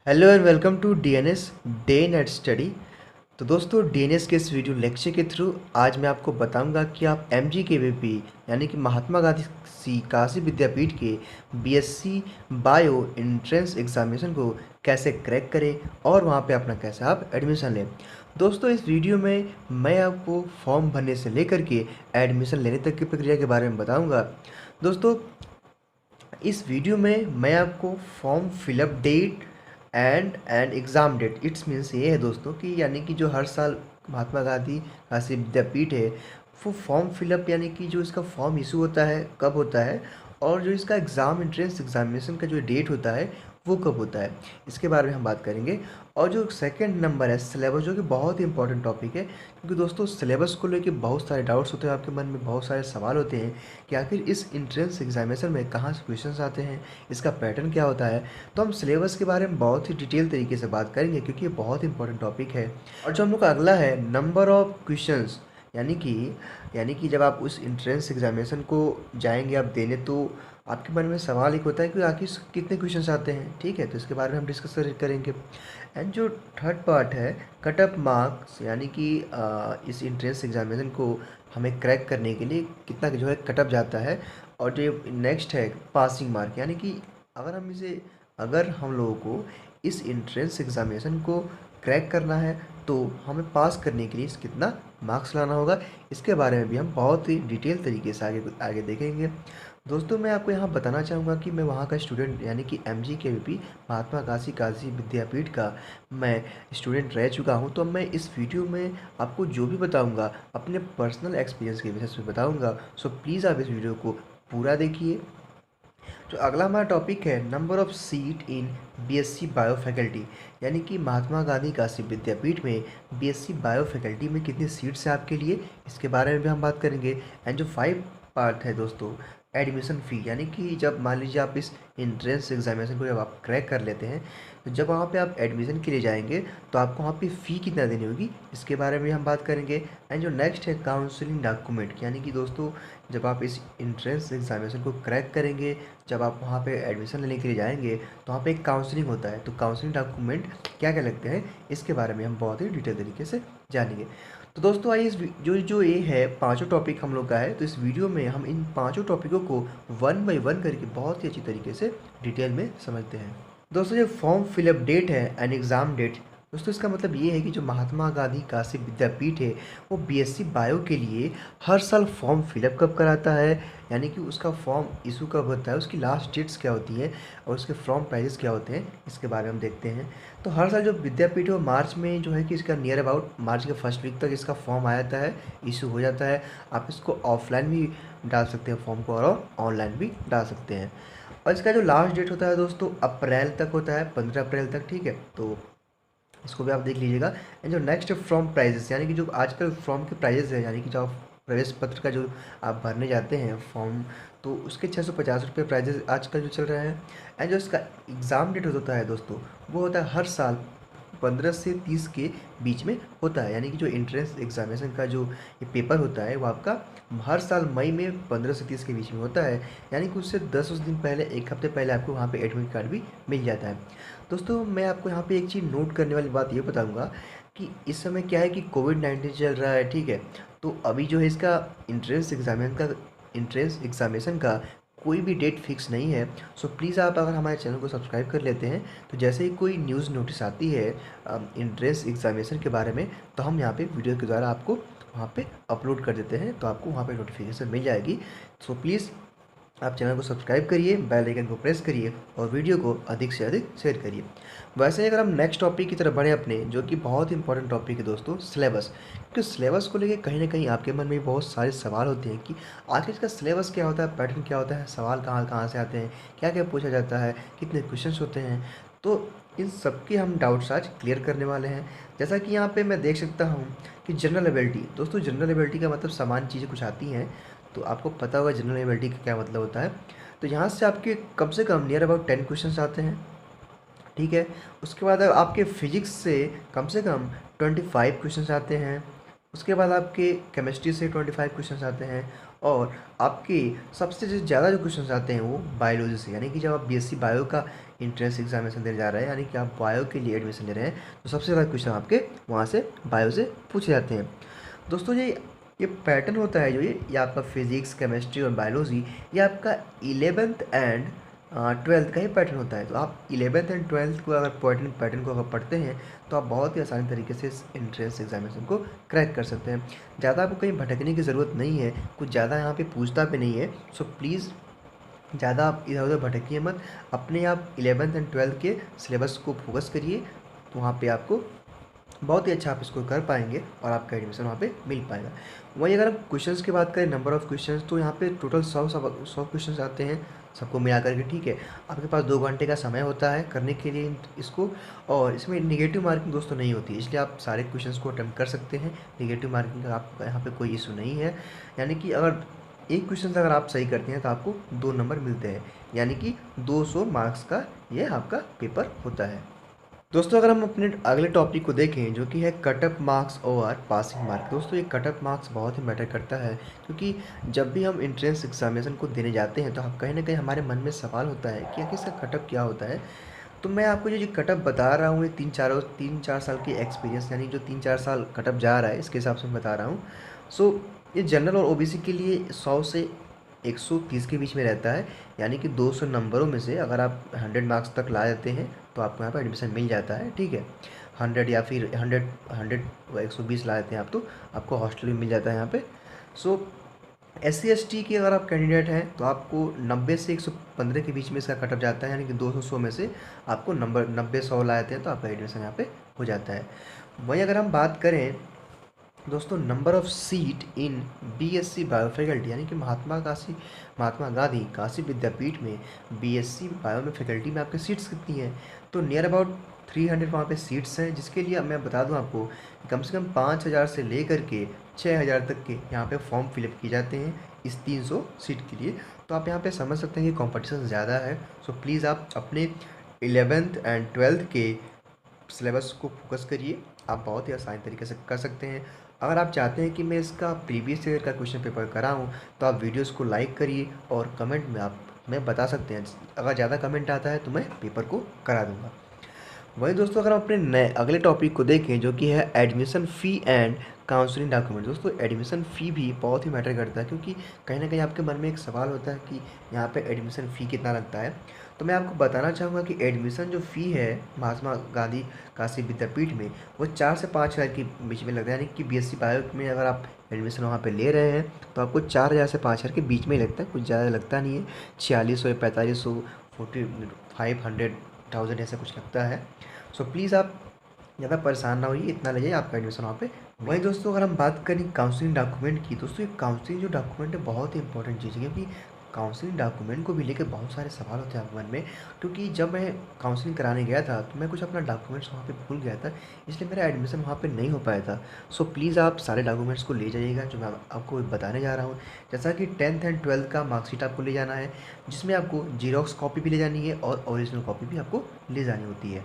Hello and welcome to DNS Day Night Study. तो दोस्तों DNS के इस वीडियो लेक्चर के थ्रू आज मैं आपको बताऊंगा कि आप एमजीकेवीपी यानी कि महात्मा गांधी काशी विद्यापीठ के बीएससी बायो एंट्रेंस एग्जामिनेशन को कैसे क्रैक करें और वहां पे अपना कैसे आप एडमिशन लें। दोस्तों इस वीडियो में मैं आपको फॉर्म भरने से लेकर के एडमिशन लेने तक की प्रक्रिया के बारे में बताऊँगा। दोस्तों इस वीडियो में मैं आपको form fill up date and exam date it's means ये है दोस्तों कि यानी कि जो हर साल महात्मा गांधी काशी विद्यापीठ है वो फॉर्म फिलअप यानी कि जो इसका फॉर्म इशू होता है कब होता है और जो इसका एग्ज़ाम एंट्रेंस एग्जामिनेशन का जो डेट होता है वो कब होता है, इसके बारे में हम बात करेंगे। और जो सेकंड नंबर है सिलेबस, जो कि बहुत ही इंपॉर्टेंट टॉपिक है क्योंकि दोस्तों सिलेबस को लेके बहुत सारे डाउट्स होते हैं, आपके मन में बहुत सारे सवाल होते हैं कि आखिर इस एंट्रेंस एग्जामिनेशन में कहाँ से क्वेश्चंस आते हैं, इसका पैटर्न क्या होता है। तो हम सिलेबस के बारे में बहुत ही डिटेल तरीके से बात करेंगे क्योंकि ये बहुत इंपॉर्टेंट टॉपिक है। और जो हम लोग का अगला है नंबर ऑफ क्वेश्चंस, यानी कि जब आप उस एंट्रेंस एग्जामिनेशन को जाएंगे आप देने, तो आपके मन में सवाल एक होता है कि आखिर कितने क्वेश्चंस आते हैं, ठीक है, तो इसके बारे में हम डिस्कस करेंगे। एंड जो थर्ड पार्ट है कट ऑफ मार्क्स, यानी कि इस एंट्रेंस एग्जामिनेशन को हमें क्रैक करने के लिए कितना जो है कट ऑफ जाता है। और जो नेक्स्ट है पासिंग मार्क, यानी कि अगर हम लोगों को इस एंट्रेंस एग्जामिनेशन को क्रैक करना है तो हमें पास करने के लिए कितना मार्क्स लाना होगा, इसके बारे में भी हम बहुत ही डिटेल तरीके से आगे देखेंगे। दोस्तों मैं आपको यहाँ बताना चाहूँगा कि मैं वहाँ का स्टूडेंट यानी कि एमजीकेवीपी महात्मा काशी विद्यापीठ का मैं स्टूडेंट रह चुका हूँ। तो मैं इस वीडियो में आपको जो भी बताऊँगा अपने पर्सनल एक्सपीरियंस के बेसिस पे बताऊँगा। सो प्लीज़ आप इस वीडियो को पूरा देखिए। जो अगला हमारा टॉपिक है number of seat in BSc bio faculty, यानी कि महात्मा गांधी काशी विद्यापीठ में बीएससी बायो फैकल्टी में कितनी सीट्स हैं आपके लिए, इसके बारे में भी हम बात करेंगे। एंड जो फाइव पार्ट है दोस्तों एडमिशन फ़ी, यानी कि जब मान लीजिए आप इस एंट्रेंस एग्जामिनेशन को जब आप क्रैक कर लेते हैं तो जब वहाँ पे आप एडमिशन के लिए जाएंगे तो आपको वहाँ पे फ़ी कितना देनी होगी, इसके बारे में हम बात करेंगे। एंड जो नेक्स्ट है काउंसलिंग डॉक्यूमेंट, यानी कि दोस्तों जब आप इस एंट्रेंस एग्जामिनेशन को क्रैक करेंगे, जब आप वहाँ पे एडमिशन लेने के लिए जाएंगे तो वहाँ पे एक काउंसलिंग होता है, तो काउंसलिंग डॉक्यूमेंट क्या क्या लगते हैं इसके बारे में हम बहुत ही डिटेल तरीके से जानेंगे। तो दोस्तों आइए जो ये है पांचों टॉपिक हम लोग का है, तो इस वीडियो में हम इन पांचों टॉपिकों को वन बाय वन करके बहुत ही अच्छी तरीके से डिटेल में समझते हैं। दोस्तों जो फॉर्म फिलअप डेट है एंड एग्ज़ाम डेट, दोस्तों इसका मतलब ये है कि जो महात्मा गांधी काशी विद्यापीठ है वो बीएससी बायो के लिए हर साल फॉर्म फिलअप कब कराता है, यानी कि उसका फॉर्म इशू कब होता है, उसकी लास्ट डेट्स क्या होती है और उसके फॉर्म प्राइजेस क्या होते हैं, इसके बारे में हम देखते हैं। तो हर साल जो विद्यापीठ है मार्च में जो है कि इसका नियर अबाउट मार्च के फर्स्ट वीक तक इसका फॉर्म आ जाता है, इशू हो जाता है। आप इसको ऑफलाइन भी डाल सकते हैं फॉर्म को और ऑनलाइन भी डाल सकते हैं। और इसका जो लास्ट डेट होता है दोस्तों अप्रैल तक होता है, 15 अप्रैल तक, ठीक है, तो इसको भी आप देख लीजिएगा। एंड जो नेक्स्ट फॉर्म प्राइजेस, यानी कि जो आजकल फॉर्म के प्राइजेस है, यानी कि जो आप प्रवेश पत्र का जो आप भरने जाते हैं फॉर्म, तो उसके 650 रुपये प्राइजेस आजकल जो चल रहे हैं। एंड जो इसका एग्ज़ाम डेट होता है दोस्तों वो होता है हर साल 15 से 30 के बीच में होता है, यानी कि जो एंट्रेंस एग्जामिनेशन का जो ये पेपर होता है वो आपका हर साल मई में 15 से 30 के बीच में होता है, यानी कि उससे 10 दिन पहले, एक हफ्ते पहले आपको वहाँ पे एडमिट कार्ड भी मिल जाता है। दोस्तों मैं आपको यहाँ पे एक चीज़ नोट करने वाली बात ये बताऊँगा कि इस समय क्या है कि कोविड-19 चल रहा है, ठीक है, तो अभी जो है इसका एंट्रेंस एग्जामिनेशन का कोई भी डेट फिक्स नहीं है। सो प्लीज़ आप अगर हमारे चैनल को सब्सक्राइब कर लेते हैं तो जैसे ही कोई न्यूज़ नोटिस आती है एंट्रेंस एग्जामिनेशन के बारे में तो हम यहाँ पे वीडियो के द्वारा आपको वहाँ पे अपलोड कर देते हैं, तो आपको वहाँ पे नोटिफिकेशन मिल जाएगी। सो प्लीज़ आप चैनल को सब्सक्राइब करिए, बेल आइकन को प्रेस करिए और वीडियो को अधिक से अधिक शेयर करिए। वैसे ही अगर हम नेक्स्ट टॉपिक की तरफ बढ़े अपने, जो कि बहुत इंपॉर्टेंट टॉपिक है दोस्तों सिलेबस, क्योंकि सिलेबस को लेके कहीं ना कहीं आपके मन में बहुत सारे सवाल होते हैं कि आखिर इसका सिलेबस क्या होता है, पैटर्न क्या होता है, सवाल कहाँ कहाँ से आते हैं, क्या क्या पूछा जाता है, कितने क्वेश्चन होते हैं। तो इन सब के हम डाउट्स आज क्लियर करने वाले हैं। जैसा कि यहाँ पे मैं देख सकता हूँ कि जनरल एबिलिटी, दोस्तों जनरल एबिलिटी का मतलब सामान्य चीज़ें कुछ आती हैं, तो आपको पता होगा जनरल एबिलिटी का क्या मतलब होता है। तो यहाँ से आपके कम से कम नियर अबाउट 10 क्वेश्चन आते हैं, ठीक है। उसके बाद आपके फिजिक्स से कम 25 क्वेश्चन आते हैं। उसके बाद आपके केमिस्ट्री से 25 क्वेश्चन आते हैं और आपके सबसे जो ज़्यादा जो क्वेश्चन आते हैं वो बायोलॉजी से, यानी कि जब आप बीएससी बायो का इंट्रेंस एग्जामिनेशन देने जा रहे हैं, यानी कि आप बायो के लिए एडमिशन ले रहे हैं, तो सबसे ज़्यादा क्वेश्चन आपके वहाँ से बायो से पूछे जाते हैं। दोस्तों ये पैटर्न होता है जो ये आपका फिजिक्स, केमिस्ट्री और बायोलॉजी, ये आपका 11th एंड 12th का ही पैटर्न होता है। तो आप 11th एंड 12th को अगर पैटर्न को अगर पढ़ते हैं तो आप बहुत ही आसानी तरीके से इस एंट्रेंस एग्जामिनेशन को क्रैक कर सकते हैं। ज़्यादा आपको कहीं भटकने की ज़रूरत नहीं है, कुछ ज़्यादा यहाँ पे पूछता भी नहीं है। सो प्लीज़ ज़्यादा आप इधर उधर भटकिए मत, अपने आप 11th एंड 12th के सिलेबस को फोकस करिए, तो वहाँ पे आपको बहुत ही अच्छा आप स्कोर कर पाएंगे और आपका एडमिशन वहाँ पे मिल पाएगा। वहीं अगर हम क्वेश्चंस की बात करें, नंबर ऑफ़ क्वेश्चंस, तो यहाँ पे टोटल 100 क्वेश्चंस आते हैं सबको मिला करके, ठीक है। आपके पास 2 घंटे का समय होता है करने के लिए इसको, और इसमें नेगेटिव मार्किंग दोस्तों नहीं होती, इसलिए आप सारे क्वेश्चंस को अटेम्प्ट कर सकते हैं। नेगेटिव मार्किंग का आपका यहाँ पे कोई इशू नहीं है, यानी कि अगर एक क्वेश्चन अगर आप सही करते हैं तो आपको 2 नंबर मिलते हैं, यानी कि 200 मार्क्स का ये आपका पेपर होता है। दोस्तों अगर हम अपने अगले टॉपिक को देखें जो कि है कट ऑफ मार्क्स और पासिंग मार्क। दोस्तों ये कट ऑफ मार्क्स बहुत ही मैटर करता है, क्योंकि जब भी हम एंट्रेंस एग्जामिनेशन को देने जाते हैं तो हम कहीं ना कहीं हमारे मन में सवाल होता है कि आखिर इसका कट ऑफ क्या होता है। तो मैं आपको जो कट ऑफ बता रहा हूँ ये 3-4 साल की एक्सपीरियंस, यानी जो 3-4 साल कट ऑफ जा रहा है इसके हिसाब से मैं बता रहा हूँ। सो ये जनरल और ओबीसी के लिए 100 से 130 के बीच में रहता है, यानी कि 200 नंबरों में से अगर आप 100 मार्क्स तक ला देते हैं तो आपको यहाँ पर एडमिशन मिल जाता है, ठीक है। 100 या फिर 100 120 ला देते हैं आप तो आपको हॉस्टल भी मिल जाता है यहाँ पे। सो SC/ST की अगर आप कैंडिडेट हैं तो आपको 90 से 115 के बीच में इसका कट ऑफ जाता है, यानी कि 200 में से आपको नंबर 90-100 ला देते हैं तो आपका एडमिशन यहाँ पे हो जाता है। वहीं अगर हम बात करें दोस्तों number of seat in BSc bio faculty, यानी कि महात्मा गांधी काशी विद्यापीठ में BSc बायो में फैकल्टी में आपके सीट्स कितनी हैं, तो नियर अबाउट 300 वहाँ पे सीट्स हैं, जिसके लिए अब मैं बता दूं आपको कम से कम 5000 से लेकर के 6000 तक के यहाँ पे फॉर्म फिलअप किए जाते हैं इस 300 सीट के लिए। तो आप यहाँ पे समझ सकते हैं कि कंपटीशन ज़्यादा है। सो प्लीज़ आप अपने 11th एंड 12th के सिलेबस को फोकस करिए, आप बहुत ही आसानी तरीके से कर सकते हैं। अगर आप चाहते हैं कि मैं इसका प्रीवियस ईयर का क्वेश्चन पेपर कराऊं तो आप वीडियोस को लाइक करिए और कमेंट में आप मैं बता सकते हैं, अगर ज़्यादा कमेंट आता है तो मैं पेपर को करा दूंगा। वहीं दोस्तों अगर हम अपने नए अगले टॉपिक को देखें जो कि है admission fee and counselling document. दोस्तों एडमिशन फ़ी भी बहुत ही मैटर करता है, क्योंकि कहीं ना कहीं आपके मन में एक सवाल होता है कि यहाँ पे एडमिशन फ़ी कितना लगता है। तो मैं आपको बताना चाहूँगा कि एडमिशन जो फ़ी है महात्मा गांधी काशी विद्यापीठ में वो 4 से 5 हज़ार के बीच में लगता है, यानी कि BSc बायो में अगर आप एडमिशन वहाँ पे ले रहे हैं तो आपको 4000 से 5000 के बीच में ही लगता है, कुछ ज़्यादा लगता नहीं है। 4600 4500 4500 ऐसा कुछ लगता है। सो प्लीज़ आप ज़्यादा परेशान ना होइए, इतना ले जाइए आपका एडमिशन वहाँ पे। वहीं दोस्तों अगर हम बात करें काउंसलिंग डॉक्यूमेंट की, दोस्तों ये काउंसलिंग जो डॉक्यूमेंट है बहुत ही इंपॉर्टेंट चीज़ है, क्योंकि काउंसलिंग डॉक्यूमेंट को भी लेकर बहुत सारे सवाल होते हैं आपके मन में। क्योंकि जब मैं काउंसलिंग कराने गया था तो मैं कुछ अपना डॉक्यूमेंट्स वहाँ पे भूल गया था, इसलिए मेरा एडमिशन वहाँ पे नहीं हो पाया था। सो प्लीज़ आप सारे डॉक्यूमेंट्स को ले जाइएगा जो मैं आपको बताने जा रहा हूँ। जैसा कि 10th एंड 12th का मार्कशीट आपको ले जाना है, जिसमें आपको जीरोक्स कॉपी भी ले जानी है और ओरिजिनल कॉपी भी आपको ले जानी होती है।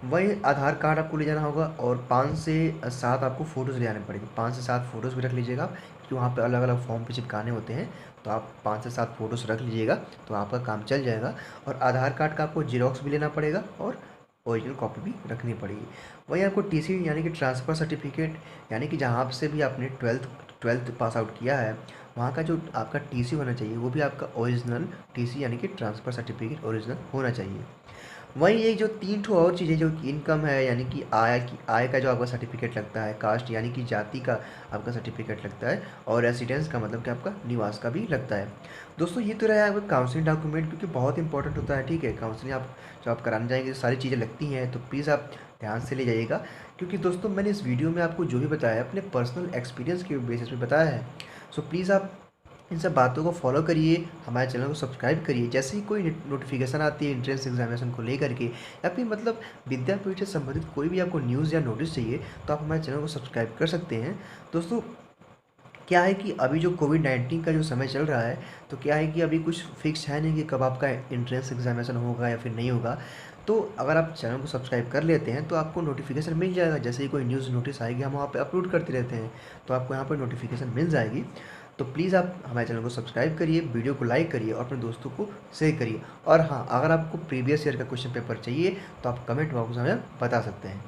वहीं आधार कार्ड आपको ले जाना होगा और 5 से 7 आपको फ़ोटोज़ ले जाने पड़ेंगे। 5 से 7 फ़ोटोज़ भी रख लीजिएगा, क्योंकि वहाँ पे अलग अलग फॉर्म पे चिपकाने होते हैं, तो आप 5 से 7 फ़ोटोज़ रख लीजिएगा तो आपका काम चल जाएगा। और आधार कार्ड का आपको जीरोक्स भी लेना पड़ेगा और ओरिजिनल कॉपी भी रखनी पड़ेगी। वहीं आपको TC यानी कि ट्रांसफ़र सर्टिफिकेट, यानी कि जहाँ से भी आपने ट्वेल्थ पास आउट किया है वहाँ का जो आपका TC होना चाहिए वो भी आपका ओरिजिनल TC यानी कि ट्रांसफ़र सर्टिफिकेट ओरिजिनल होना चाहिए। वहीं ये जो 3 ठो और चीज़ें जो कि इनकम है, यानी कि आय का जो आपका सर्टिफिकेट लगता है, कास्ट यानी कि जाति का आपका सर्टिफिकेट लगता है, और रेसिडेंस का मतलब कि आपका निवास का भी लगता है। दोस्तों ये तो रहा आपका काउंसलिंग डॉक्यूमेंट, क्योंकि बहुत इंपॉर्टेंट होता है, ठीक है। काउंसलिंग आप जब आप कराने जाएंगे सारी चीज़ें लगती हैं, तो प्लीज़ आप ध्यान से ले जाइएगा, क्योंकि दोस्तों मैंने इस वीडियो में आपको जो भी बताया है अपने पर्सनल एक्सपीरियंस के बेसिस पे बताया है। सो प्लीज़ आप इन सब बातों को फॉलो करिए, हमारे चैनल को सब्सक्राइब करिए। जैसे ही कोई नोटिफिकेशन आती है एंट्रेंस एग्जामिनेशन को लेकर के, या फिर मतलब विद्यापीठ से संबंधित कोई भी आपको न्यूज़ या नोटिस चाहिए तो आप हमारे चैनल को सब्सक्राइब कर सकते हैं। दोस्तों क्या है कि अभी जो कोविड-19 का जो समय चल रहा है, तो क्या है कि अभी कुछ फिक्स है नहीं कि कब आपका एंट्रेंस एग्जामिनेशन होगा या फिर नहीं होगा। तो अगर आप चैनल को सब्सक्राइब कर लेते हैं तो आपको नोटिफिकेशन मिल जाएगा, जैसे ही कोई न्यूज़ नोटिस आएगी हम वहाँ पे अपलोड करते रहते हैं, तो आपको यहाँ पर नोटिफिकेशन मिल जाएगी। तो प्लीज़ आप हमारे चैनल को सब्सक्राइब करिए, वीडियो को लाइक करिए और अपने दोस्तों को शेयर करिए। और हाँ, अगर आपको प्रीवियस ईयर का क्वेश्चन पेपर चाहिए तो आप कमेंट बॉक्स में हमें बता सकते हैं।